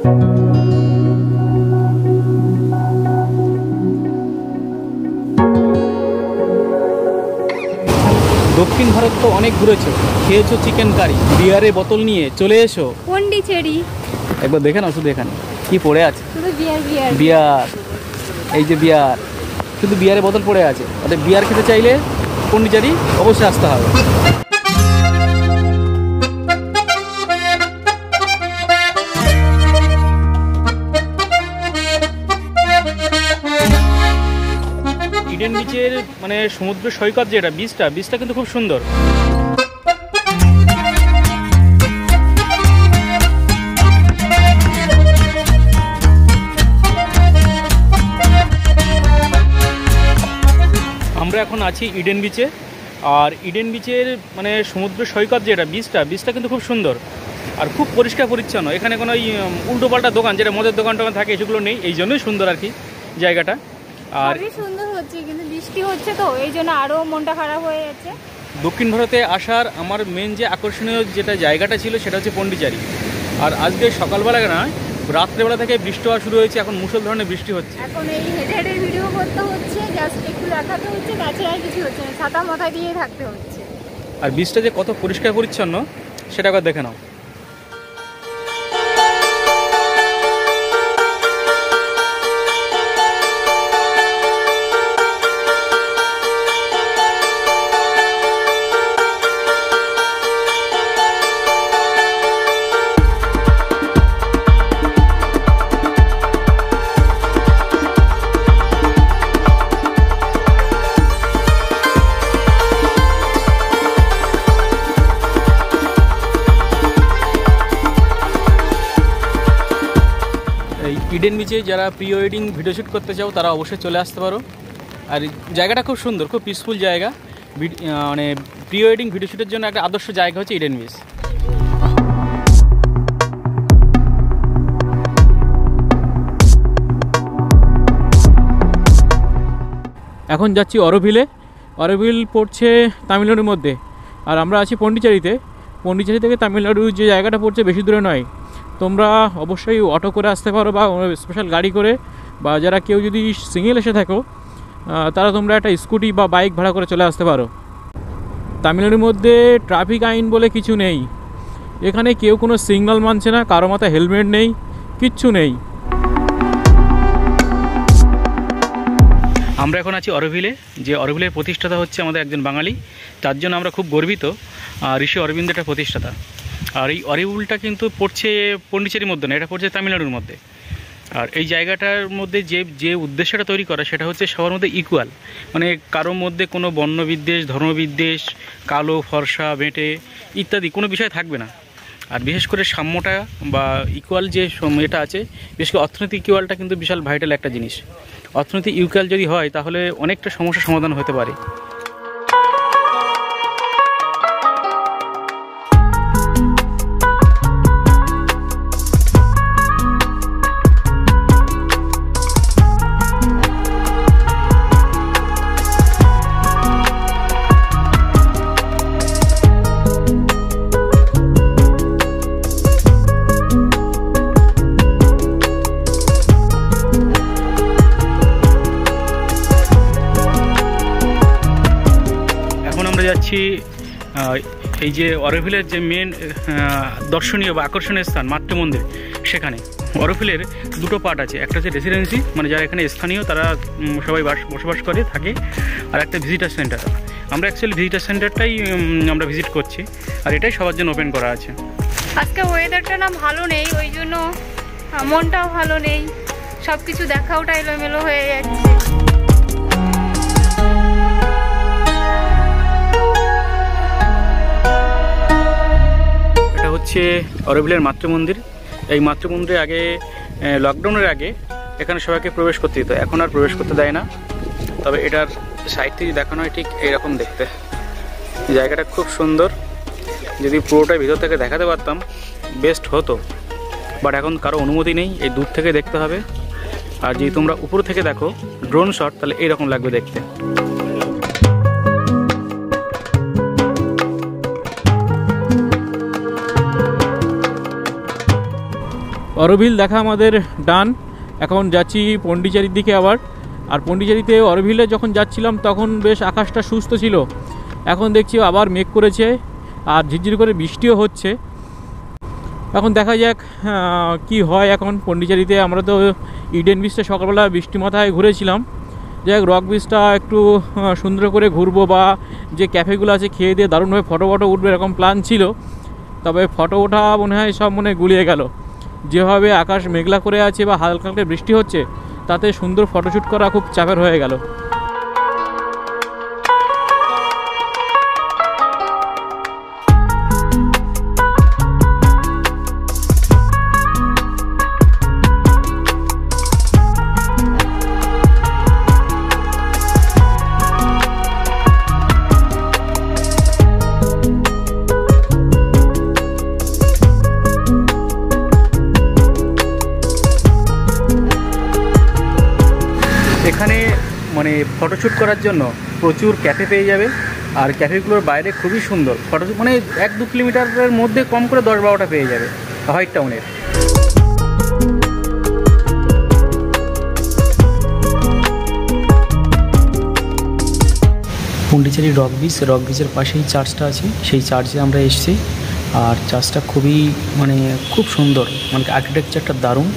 দক্ষিণ ভারত তো অনেক ঘুরেছো, খেয়েছো চিকেন কারি, বিয়ারের বোতল নিয়ে চলে এসো পন্ডিচেরি। একবার দেখে নাও শুধু এখানে কি পড়ে আছে। শুধু বিয়ার বিয়ার বিয়ার, এই যে বিয়ার, শুধু বিয়ারের বোতল পড়ে আছে। অর্থাৎ বিয়ার খেতে চাইলে পন্ডিচেরি অবশ্যই আসতে হবে। ইডেন বিচের মানে সমুদ্র সৈকত যেটা বিচটা কিন্তু খুব সুন্দর। আমরা এখন আছি ইডেন বিচে, আর ইডেন বিচের মানে সমুদ্র সৈকত যেটা বিচটা কিন্তু খুব সুন্দর আর খুব পরিষ্কার পরিচ্ছন্ন। এখানে কোনো উল্টো পাল্টা দোকান, যেটা মদের দোকান টোকান থাকে, সেগুলো নেই। এই জন্যই সুন্দর আর কি জায়গাটা। আর সুন্দর হচ্ছে, কিন্তু বৃষ্টি হচ্ছে তো এই জন্য আরও মনটা খারাপ হয়ে যাচ্ছে। দক্ষিণ ভারতে আসার আমার মেন যে আকর্ষণীয় যেটা জায়গাটা ছিল সেটা হচ্ছে পন্ডিচেরি। আর আজকে সকালবেলা না রাত্রেবেলা থেকে বৃষ্টি হওয়া শুরু হয়েছে, এখন মুষল ধরনের বৃষ্টি হচ্ছে। এখন এই হেঁটে হেঁটে ভিডিও করতে হচ্ছে, জাস্ট একটু দেখাতে হচ্ছে, তাছাড়া কিছু হচ্ছে না, ছাতা মাথায় দিয়ে থাকতে হচ্ছে। আর বীজটা যে কত পরিষ্কার পরিচ্ছন্ন সেটা একবার দেখে নাও। ইডেন বিচে যারা প্রি ওয়েডিং ভিডিও শ্যুট করতে চাও তারা অবশ্যই চলে আসতে পারো। আর জায়গাটা খুব সুন্দর, খুব পিসফুল জায়গা। মানে প্রি ওয়েডিং ভিডিও শ্যুটের জন্য একটা আদর্শ জায়গা হচ্ছে ইডেন বিচ। এখন যাচ্ছি অরোভিলে। অরোভিল পড়ছে তামিলনাড়ুর মধ্যে, আর আমরা আছি পন্ডিচেরিতে। পন্ডিচেরি থেকে তামিলনাড়ুর যে জায়গাটা পড়ছে বেশি দূরে নয়। তোমরা অবশ্যই অটো করে আসতে পারো বা স্পেশাল গাড়ি করে, বা যারা কেউ যদি সিঙ্গেল এসে থাকো তারা তোমরা একটা স্কুটি বা বাইক ভাড়া করে চলে আসতে পারো। তামিলনাড়ুর মধ্যে ট্রাফিক আইন বলে কিছু নেই। এখানে কেউ কোনো সিগন্যাল মানছে না, কারো মাথায় হেলমেট নেই, কিচ্ছু নেই। আমরা এখন আছি অরোভিলে, যে অরোভিলের প্রতিষ্ঠাতা হচ্ছে আমাদের একজন বাঙালি। তার জন্য আমরা খুব গর্বিত। ঋষি অরবিন্দ এটা প্রতিষ্ঠাতা। আর এই অরোভিলটা কিন্তু পড়ছে পন্ডিচেরির মধ্যে না, এটা পড়ছে তামিলনাড়ুর মধ্যে। আর এই জায়গাটার মধ্যে যে উদ্দেশ্যটা তৈরি করা সেটা হচ্ছে সবার মধ্যে ইকুয়াল, মানে কারোর মধ্যে কোনো বর্ণবিদ্বেষ, ধর্মবিদ্বেষ, কালো ফর্সা বেঁটে ইত্যাদি কোনো বিষয় থাকবে না। আর বিশেষ করে সাম্যটা বা ইকুয়াল যে এটা আছে, বিশেষ করে অর্থনৈতিক ইকুয়ালটা কিন্তু বিশাল ভাইটাল একটা জিনিস। অর্থনৈতিক ইকুয়াল যদি হয় তাহলে অনেকটা সমস্যার সমাধান হতে পারে। যাচ্ছি এই যে অরোভিলের যে মেন দর্শনীয় বা আকর্ষণীয় স্থান মাতৃ মন্দির, সেখানে। অরোভিলের দুটো পার্ট আছে, একটা হচ্ছে রেসিডেন্সি, মানে যারা এখানে স্থানীয় তারা সবাই বসবাস করে থাকে, আর একটা ভিজিটার সেন্টার। আমরা অ্যাকচুয়ালি ভিজিটার সেন্টারটাই আমরা ভিজিট করছি, আর এটাই সবার জন্য ওপেন করা আছে। আজকে ওয়েদারটা না ভালো নেই, ওই জন্য মনটাও ভালো নেই, সব কিছু দেখাওটা এলোমেলো হয়ে যাচ্ছে। হচ্ছে অরোভিলের মাতৃমন্দির। এই মাতৃমন্দিরে আগে লকডাউনের আগে এখানে সবাইকে প্রবেশ করতে দিত, এখন আর প্রবেশ করতে দেয় না। তবে এটার সাইড থেকে দেখানো হয় ঠিক এইরকম দেখতে। জায়গাটা খুব সুন্দর, যদি পুরোটাই ভিতর থেকে দেখাতে পারতাম বেস্ট হতো, বাট এখন কারো অনুমতি নেই, এই দূর থেকে দেখতে হবে। আর যদি তোমরা উপর থেকে দেখো ড্রোন শট, তাহলে এইরকম লাগবে দেখতে। অরোভিল দেখা আমাদের ডান। এখন যাচ্ছি পন্ডিচেরির দিকে আবার। আর পন্ডিচেরিতে অরোভিলে যখন যাচ্ছিলাম তখন বেশ আকাশটা সুস্থ ছিল, এখন দেখছি আবার মেঘ করেছে আর ঝিরঝির করে বৃষ্টিও হচ্ছে। এখন দেখা যাক কি হয়। এখন পন্ডিচেরিতে আমরা তো ইডেন বিচটা সকালবেলা বৃষ্টি মাথায় ঘুরেছিলাম, যাই হোক রক বিচটা একটু সুন্দর করে ঘুরবো বা যে ক্যাফেগুলো আছে খেয়ে দিয়ে দারুণভাবে ফটো উঠবে এরকম প্ল্যান ছিল, তবে ফটো ওঠা মনে হয় সব মনে গুলিয়ে গেল। যেভাবে আকাশ মেঘলা করে আছে বা হালকা হালকা বৃষ্টি হচ্ছে, তাতে সুন্দর ফটোশ্যুট করা খুব চাপের হয়ে গেল। এখানে মানে ফটোশ্যুট করার জন্য প্রচুর ক্যাফে পেয়ে যাবে, আর ক্যাফেগুলোর বাইরে খুবই সুন্দর ফটোশ্যুট, মানে 1-2 কিলোমিটারের মধ্যে কম করে 10-12টা পেয়ে যাবে হোয়াইট টাউনের। পন্ডিচেরি রক বিচের পাশেই চার্চটা আছে, সেই চার্চে আমরা এসেছি। আর চার্চটা খুবই মানে খুব সুন্দর, মানে আর্কিটেকচারটা দারুণ।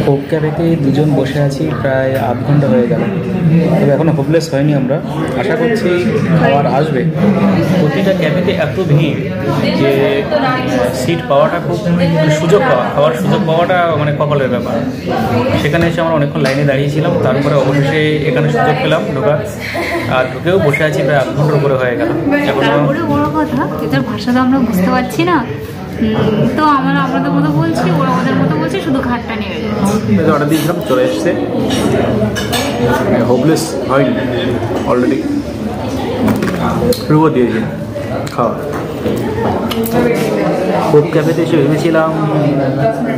হোপ ক্যাফেতে দুজন বসে আছি প্রায় আধ ঘন্টা হয়ে গেল, তবে এখনও হোপলেস হয়নি। আমরা আশা করছি খাবার আসবে। প্রতিটা ক্যাফেতে এত ভিড় যে সিট পাওয়াটা খুব খাওয়ার সুযোগ পাওয়াটা মানে কপালের ব্যাপার। সেখানে এসে আমরা অনেকক্ষণ লাইনে দাঁড়িয়েছিলাম, তারপরে অবশেষে এখানে সুযোগ পেলাম ঢোকার। আর ঢুকেও বসে আছি প্রায় আধ ঘন্টার উপরে হয়ে গেল। তারপরে বড় কথা, এটার ভাষা তো আমরা বুঝতে পারছি না, তো আমরা আমাদের মতো বলছি, ওরা ওদের মতো বলছি, শুধু ঘাটটা নিয়ে যাচ্ছে। অর্ডার দিয়েছিলাম, চলে এসছে। হোপলেস হয়নি, অলরেডি শুরুও দিয়েছি খাওয়া। হোপ ক্যাফেতে এসে ভেবেছিলাম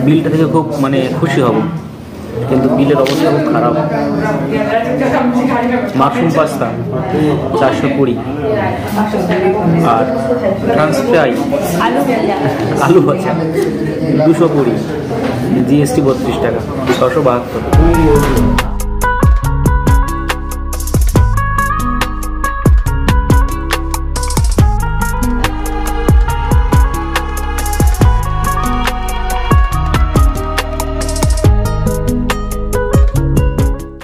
বিলটা থেকে খুব মানে খুশি হব, কিন্তু বিলের অবস্থা খুব খারাপ। মাশরুম পাস্তা 420, আর ফ্রান্স ফ্রাই আলু ভাজা 220, জিএসটি 32 টাকা, 672।